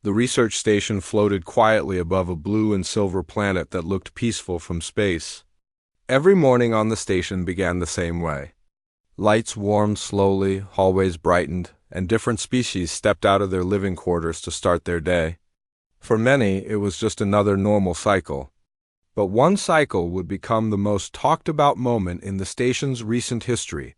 The research station floated quietly above a blue and silver planet that looked peaceful from space. Every morning on the station began the same way. Lights warmed slowly, hallways brightened, and different species stepped out of their living quarters to start their day. For many, it was just another normal cycle. But one cycle would become the most talked-about moment in the station's recent history.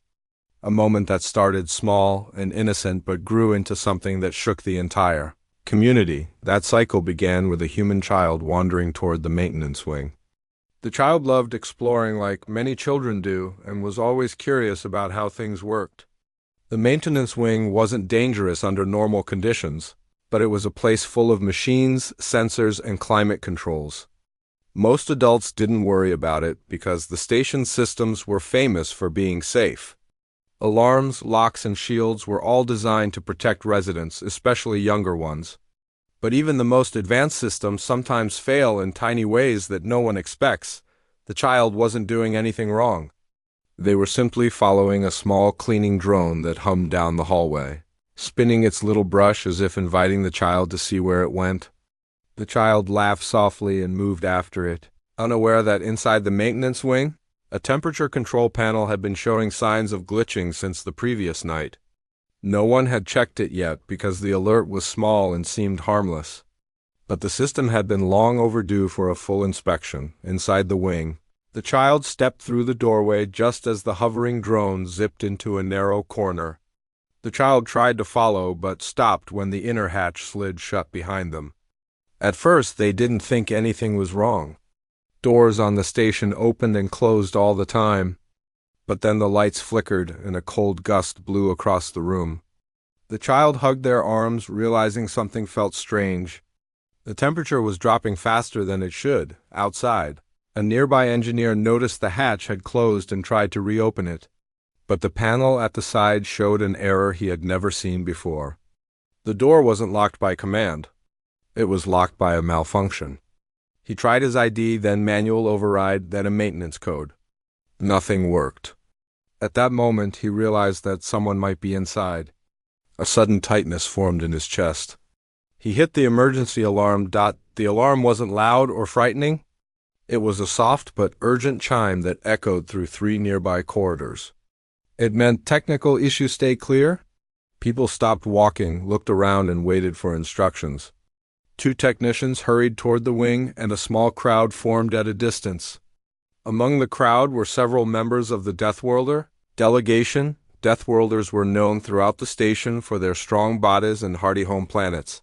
A moment that started small and innocent but grew into something that shook the entire community. That cycle began with a human child wandering toward the maintenance wing. The child loved exploring like many children do and was always curious about how things worked. The maintenance wing wasn't dangerous under normal conditions, but it was a place full of machines, sensors, and climate controls. Most adults didn't worry about it because the station's systems were famous for being safe. Alarms, locks, and shields were all designed to protect residents, especially younger ones. But even the most advanced systems sometimes fail in tiny ways that no one expects. The child wasn't doing anything wrong. They were simply following a small cleaning drone that hummed down the hallway, spinning its little brush as if inviting the child to see where it went. The child laughed softly and moved after it, unaware that inside the maintenance wing, a temperature control panel had been showing signs of glitching since the previous night. No one had checked it yet because the alert was small and seemed harmless. But the system had been long overdue for a full inspection. Inside the wing, the child stepped through the doorway just as the hovering drone zipped into a narrow corner. The child tried to follow but stopped when the inner hatch slid shut behind them. At first, they didn't think anything was wrong. Doors on the station opened and closed all the time. But then the lights flickered and a cold gust blew across the room. The child hugged their arms, realizing something felt strange. The temperature was dropping faster than it should, outside. A nearby engineer noticed the hatch had closed and tried to reopen it. But the panel at the side showed an error he had never seen before. The door wasn't locked by command. It was locked by a malfunction. He tried his ID, then manual override, then a maintenance code. Nothing worked. At that moment, he realized that someone might be inside. A sudden tightness formed in his chest. He hit the emergency alarm. The alarm wasn't loud or frightening. It was a soft but urgent chime that echoed through 3 nearby corridors. It meant technical issue stay clear. People stopped walking, looked around, and waited for instructions. 2 technicians hurried toward the wing, and a small crowd formed at a distance. Among the crowd were several members of the Deathworlder delegation. Deathworlders were known throughout the station for their strong bodies and hardy home planets.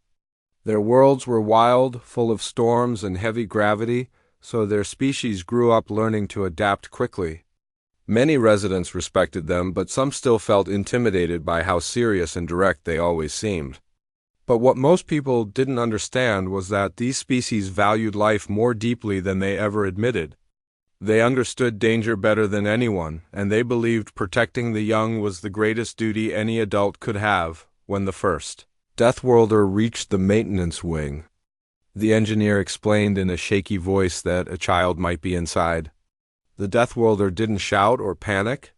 Their worlds were wild, full of storms and heavy gravity, so their species grew up learning to adapt quickly. Many residents respected them, but some still felt intimidated by how serious and direct they always seemed. But what most people didn't understand was that these species valued life more deeply than they ever admitted. They understood danger better than anyone, and they believed protecting the young was the greatest duty any adult could have. When the first Deathworlder reached the maintenance wing, the engineer explained in a shaky voice that a child might be inside. The Deathworlder didn't shout or panic.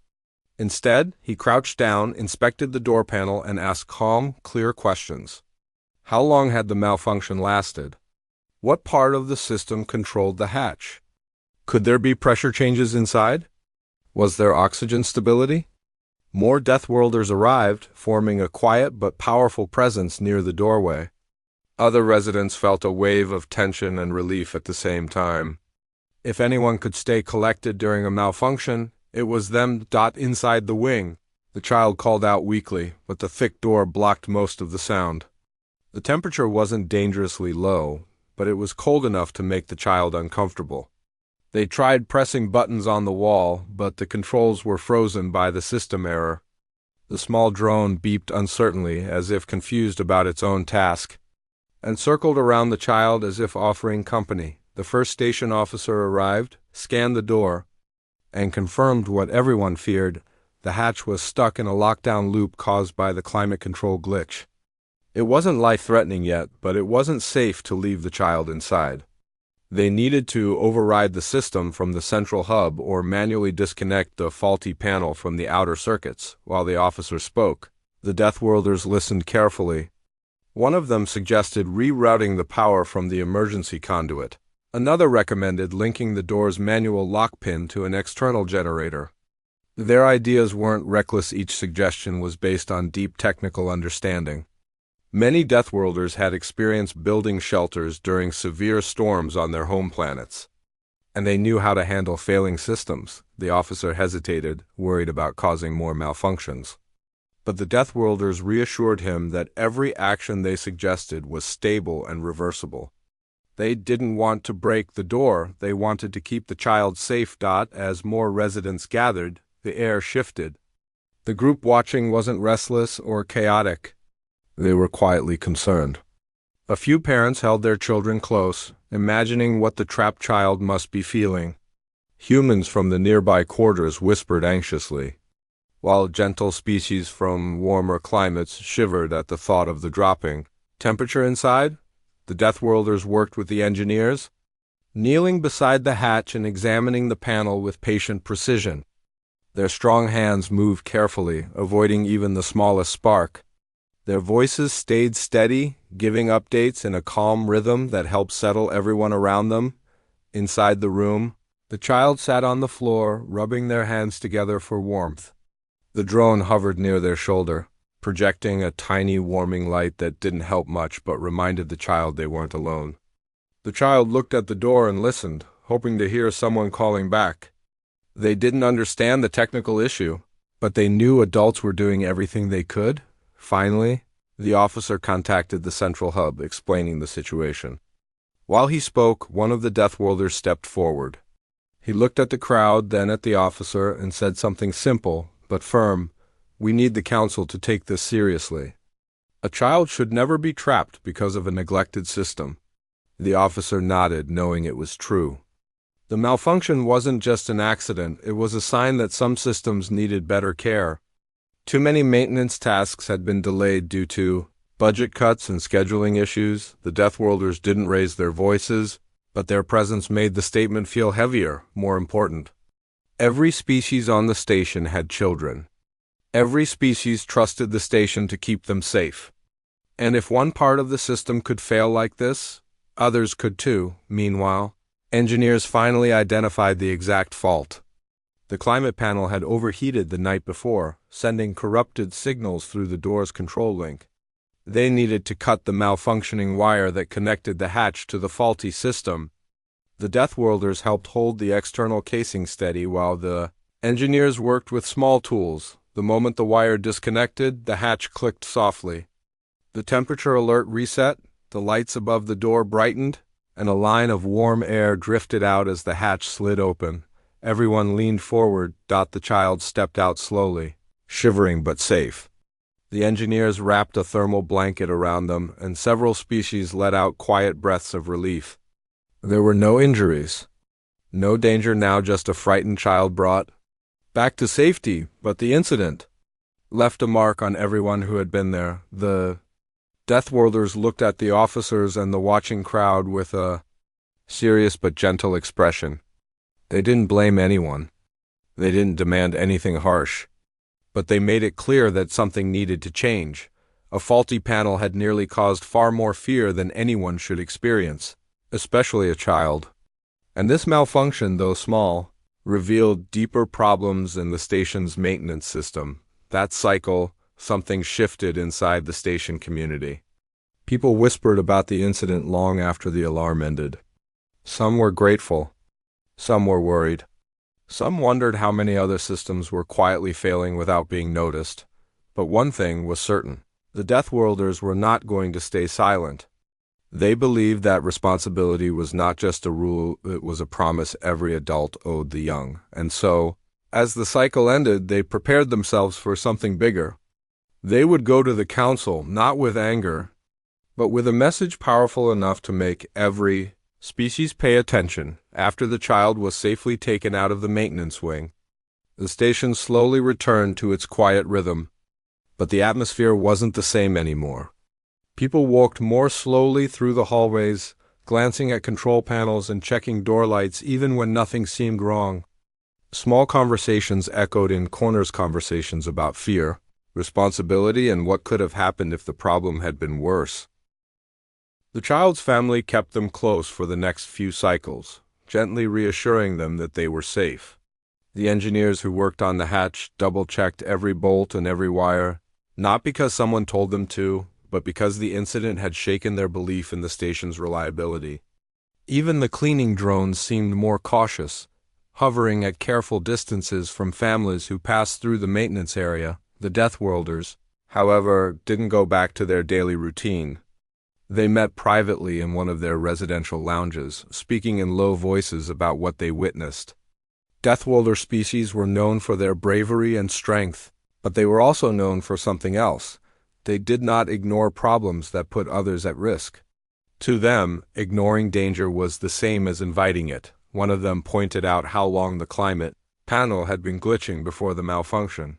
Instead, he crouched down, inspected the door panel, and asked calm, clear questions. How long had the malfunction lasted? What part of the system controlled the hatch? Could there be pressure changes inside? Was there oxygen stability? More Deathworlders arrived, forming a quiet but powerful presence near the doorway. Other residents felt a wave of tension and relief at the same time. If anyone could stay collected during a malfunction, it was them. Inside the wing, the child called out weakly, but the thick door blocked most of the sound. The temperature wasn't dangerously low, but it was cold enough to make the child uncomfortable. They tried pressing buttons on the wall, but the controls were frozen by the system error. The small drone beeped uncertainly, as if confused about its own task, and circled around the child as if offering company. The first station officer arrived, scanned the door, and confirmed what everyone feared: the hatch was stuck in a lockdown loop caused by the climate control glitch. It wasn't life-threatening yet, but it wasn't safe to leave the child inside. They needed to override the system from the central hub or manually disconnect the faulty panel from the outer circuits. While the officer spoke, the Deathworlders listened carefully. One of them suggested rerouting the power from the emergency conduit. Another recommended linking the door's manual lock pin to an external generator. Their ideas weren't reckless, each suggestion was based on deep technical understanding. Many Deathworlders had experience building shelters during severe storms on their home planets, and they knew how to handle failing systems. The officer hesitated, worried about causing more malfunctions. But the Deathworlders reassured him that every action they suggested was stable and reversible. They didn't want to break the door, they wanted to keep the child safe. As more residents gathered, the air shifted. The group watching wasn't restless or chaotic. They were quietly concerned. A few parents held their children close, imagining what the trapped child must be feeling. Humans from the nearby quarters whispered anxiously, while gentle species from warmer climates shivered at the thought of the dropping temperature inside. The Deathworlders worked with the engineers, kneeling beside the hatch and examining the panel with patient precision. Their strong hands moved carefully, avoiding even the smallest spark. Their voices stayed steady, giving updates in a calm rhythm that helped settle everyone around them. Inside the room, the child sat on the floor, rubbing their hands together for warmth. The drone hovered near their shoulder, projecting a tiny warming light that didn't help much but reminded the child they weren't alone. The child looked at the door and listened, hoping to hear someone calling back. They didn't understand the technical issue, but they knew adults were doing everything they could. Finally, the officer contacted the central hub, explaining the situation. While he spoke, one of the Deathworlders stepped forward. He looked at the crowd, then at the officer, and said something simple but firm. "We need the council to take this seriously. A child should never be trapped because of a neglected system." The officer nodded, knowing it was true. The malfunction wasn't just an accident, it was a sign that some systems needed better care. Too many maintenance tasks had been delayed due to budget cuts and scheduling issues. The Deathworlders didn't raise their voices, but their presence made the statement feel heavier, more important. Every species on the station had children. Every species trusted the station to keep them safe. And if one part of the system could fail like this, others could too. Meanwhile, engineers finally identified the exact fault. The climate panel had overheated the night before, sending corrupted signals through the door's control link. They needed to cut the malfunctioning wire that connected the hatch to the faulty system. The Deathworlders helped hold the external casing steady while the engineers worked with small tools. The moment the wire disconnected, the hatch clicked softly. The temperature alert reset, the lights above the door brightened, and a line of warm air drifted out as the hatch slid open. Everyone leaned forward. The child stepped out slowly, shivering but safe. The engineers wrapped a thermal blanket around them, and several species let out quiet breaths of relief. There were no injuries. No danger now, just a frightened child brought back to safety, but the incident left a mark on everyone who had been there. The Deathworlders looked at the officers and the watching crowd with a serious but gentle expression. They didn't blame anyone. They didn't demand anything harsh. But they made it clear that something needed to change. A faulty panel had nearly caused far more fear than anyone should experience, especially a child. And this malfunction, though small, revealed deeper problems in the station's maintenance system. That cycle, something shifted inside the station community. People whispered about the incident long after the alarm ended. Some were grateful. Some were worried. Some wondered how many other systems were quietly failing without being noticed. But one thing was certain. The Deathworlders were not going to stay silent. They believed that responsibility was not just a rule, it was a promise every adult owed the young. And so, as the cycle ended, they prepared themselves for something bigger. They would go to the council, not with anger, but with a message powerful enough to make every species pay attention. After the child was safely taken out of the maintenance wing, the station slowly returned to its quiet rhythm. But the atmosphere wasn't the same anymore. People walked more slowly through the hallways, glancing at control panels and checking door lights even when nothing seemed wrong. Small conversations echoed in corners, conversations about fear, responsibility, and what could have happened if the problem had been worse. The child's family kept them close for the next few cycles, gently reassuring them that they were safe. The engineers who worked on the hatch double-checked every bolt and every wire, not because someone told them to, but because the incident had shaken their belief in the station's reliability. Even the cleaning drones seemed more cautious, hovering at careful distances from families who passed through the maintenance area. The Deathworlders, however, didn't go back to their daily routine. They met privately in one of their residential lounges, speaking in low voices about what they witnessed. Deathworlder species were known for their bravery and strength, but they were also known for something else. They did not ignore problems that put others at risk. To them, ignoring danger was the same as inviting it. One of them pointed out how long the climate panel had been glitching before the malfunction.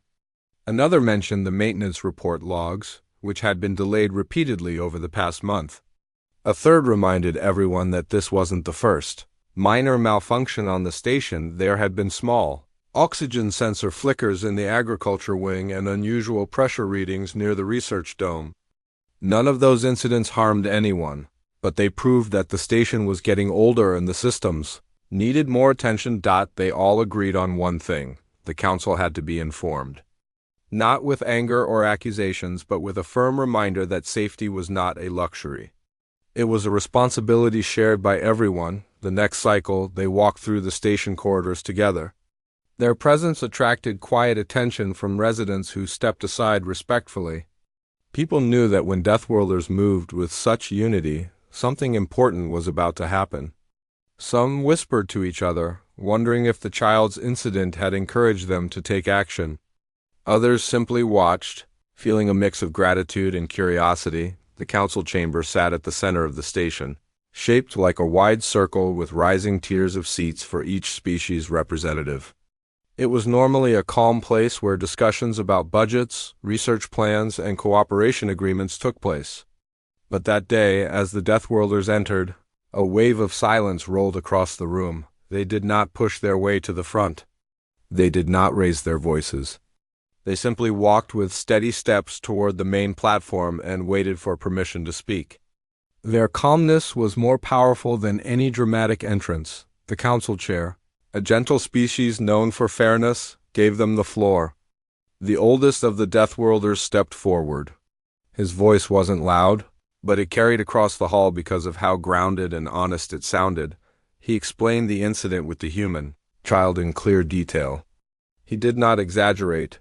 Another mentioned the maintenance report logs, which had been delayed repeatedly over the past month. A third reminded everyone that this wasn't the first minor malfunction on the station. There had been small oxygen sensor flickers in the agriculture wing and unusual pressure readings near the research dome. None of those incidents harmed anyone, but they proved that the station was getting older and the systems needed more attention. They all agreed on one thing: the council had to be informed. Not with anger or accusations, but with a firm reminder that safety was not a luxury. It was a responsibility shared by everyone. The next cycle, they walked through the station corridors together. Their presence attracted quiet attention from residents who stepped aside respectfully. People knew that when Deathworlders moved with such unity, something important was about to happen. Some whispered to each other, wondering if the child's incident had encouraged them to take action. Others simply watched, feeling a mix of gratitude and curiosity. The council chamber sat at the center of the station, shaped like a wide circle with rising tiers of seats for each species representative. It was normally a calm place where discussions about budgets, research plans, and cooperation agreements took place. But that day, as the Deathworlders entered, a wave of silence rolled across the room. They did not push their way to the front. They did not raise their voices. They simply walked with steady steps toward the main platform and waited for permission to speak. Their calmness was more powerful than any dramatic entrance. The council chair, a gentle species known for fairness, gave them the floor. The oldest of the Deathworlders stepped forward. His voice wasn't loud, but it carried across the hall because of how grounded and honest it sounded. He explained the incident with the human child in clear detail. He did not exaggerate.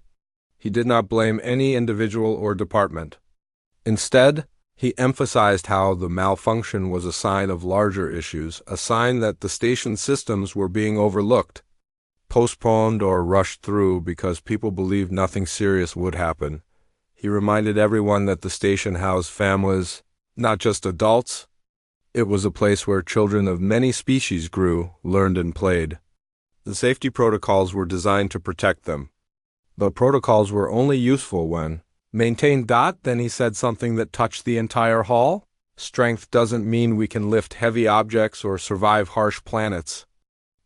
He did not blame any individual or department. Instead, he emphasized how the malfunction was a sign of larger issues, a sign that the station's systems were being overlooked, postponed, or rushed through because people believed nothing serious would happen. He reminded everyone that the station housed families, not just adults. It was a place where children of many species grew, learned, and played. The safety protocols were designed to protect them. The protocols were only useful when maintained. Then he said something that touched the entire hall. Strength doesn't mean we can lift heavy objects or survive harsh planets.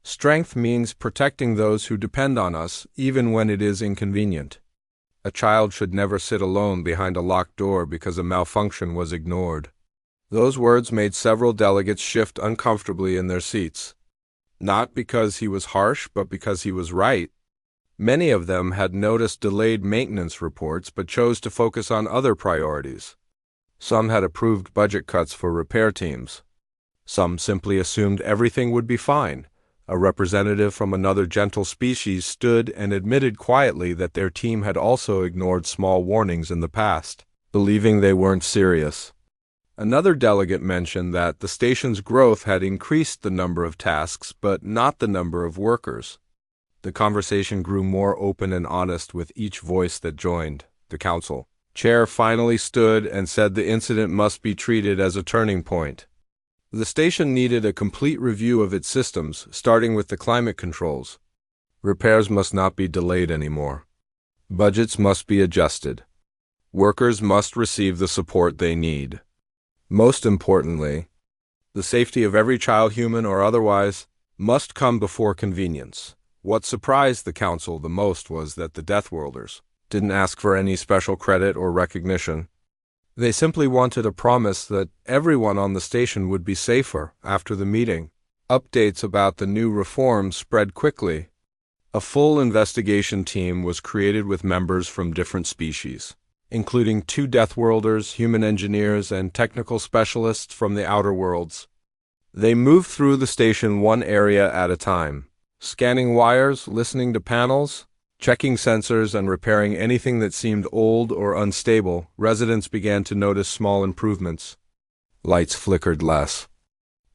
Strength means protecting those who depend on us, even when it is inconvenient. A child should never sit alone behind a locked door because a malfunction was ignored. Those words made several delegates shift uncomfortably in their seats. Not because he was harsh, but because he was right. Many of them had noticed delayed maintenance reports but chose to focus on other priorities. Some had approved budget cuts for repair teams. Some simply assumed everything would be fine. A representative from another gentle species stood and admitted quietly that their team had also ignored small warnings in the past, believing they weren't serious. Another delegate mentioned that the station's growth had increased the number of tasks but not the number of workers. The conversation grew more open and honest with each voice that joined. The council chair finally stood and said the incident must be treated as a turning point. The station needed a complete review of its systems, starting with the climate controls. Repairs must not be delayed anymore. Budgets must be adjusted. Workers must receive the support they need. Most importantly, the safety of every child, human or otherwise, must come before convenience. What surprised the council the most was that the Deathworlders didn't ask for any special credit or recognition. They simply wanted a promise that everyone on the station would be safer after the meeting. Updates about the new reforms spread quickly. A full investigation team was created with members from different species, including 2 Deathworlders, human engineers, and technical specialists from the outer worlds. They moved through the station one area at a time, scanning wires, listening to panels, checking sensors, and repairing anything that seemed old or unstable. Residents began to notice small improvements. Lights flickered less.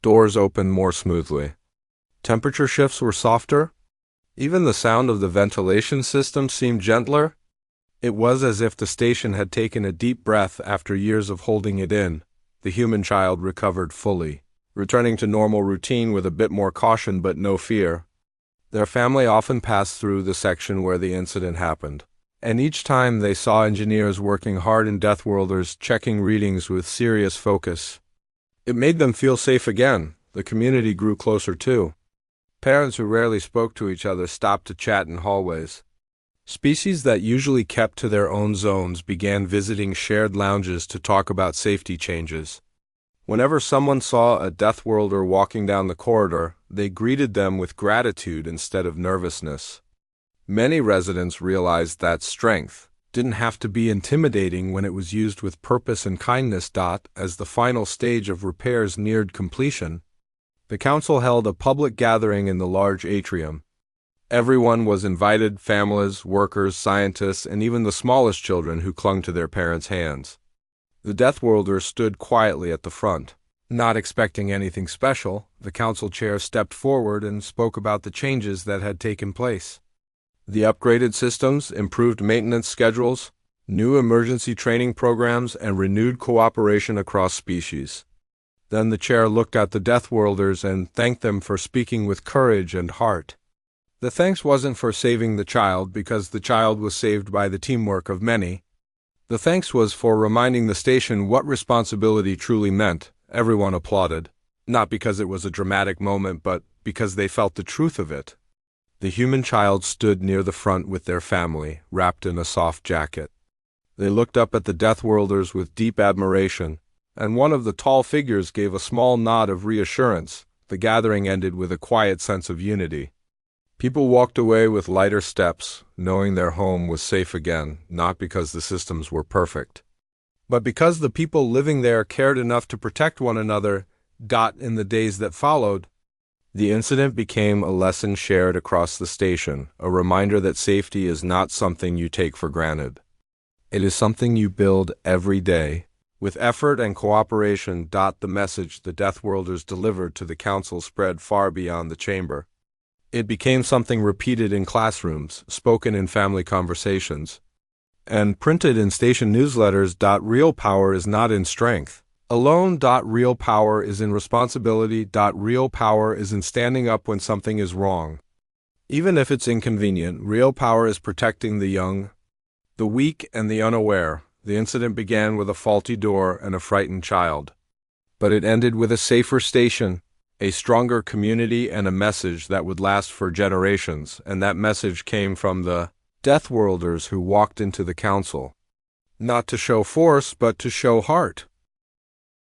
Doors opened more smoothly. Temperature shifts were softer. Even the sound of the ventilation system seemed gentler. It was as if the station had taken a deep breath after years of holding it in. The human child recovered fully, returning to normal routine with a bit more caution but no fear. Their family often passed through the section where the incident happened, and each time they saw engineers working hard in Deathworlders, checking readings with serious focus. It made them feel safe again. The community grew closer too. Parents who rarely spoke to each other stopped to chat in hallways. Species that usually kept to their own zones began visiting shared lounges to talk about safety changes. Whenever someone saw a Deathworlder walking down the corridor, they greeted them with gratitude instead of nervousness. Many residents realized that strength didn't have to be intimidating when it was used with purpose and kindness. As the final stage of repairs neared completion, the council held a public gathering in the large atrium. Everyone was invited: families, workers, scientists, and even the smallest children who clung to their parents' hands. The Deathworlder stood quietly at the front. Not expecting anything special, the council chair stepped forward and spoke about the changes that had taken place. The upgraded systems, improved maintenance schedules, new emergency training programs, and renewed cooperation across species. Then the chair looked at the Deathworlders and thanked them for speaking with courage and heart. The thanks wasn't for saving the child, because the child was saved by the teamwork of many. The thanks was for reminding the station what responsibility truly meant. Everyone applauded, not because it was a dramatic moment, but because they felt the truth of it. The human child stood near the front with their family, wrapped in a soft jacket. They looked up at the Deathworlders with deep admiration, and one of the tall figures gave a small nod of reassurance. The gathering ended with a quiet sense of unity. People walked away with lighter steps, knowing their home was safe again, not because the systems were perfect, but because the people living there cared enough to protect one another. In the days that followed, the incident became a lesson shared across the station, a reminder that safety is not something you take for granted. It is something you build every day, with effort and cooperation. The message the Deathworlders delivered to the council spread far beyond the chamber. It became something repeated in classrooms, spoken in family conversations, and printed in station newsletters. Real power is not in strength alone. Real power is in responsibility. Real power is in standing up when something is wrong, even if it's inconvenient. Real power is protecting the young, the weak, and the unaware. The incident began with a faulty door and a frightened child, but it ended with a safer station, a stronger community, and a message that would last for generations. And that message came from the Deathworlders who walked into the council, not to show force, but to show heart.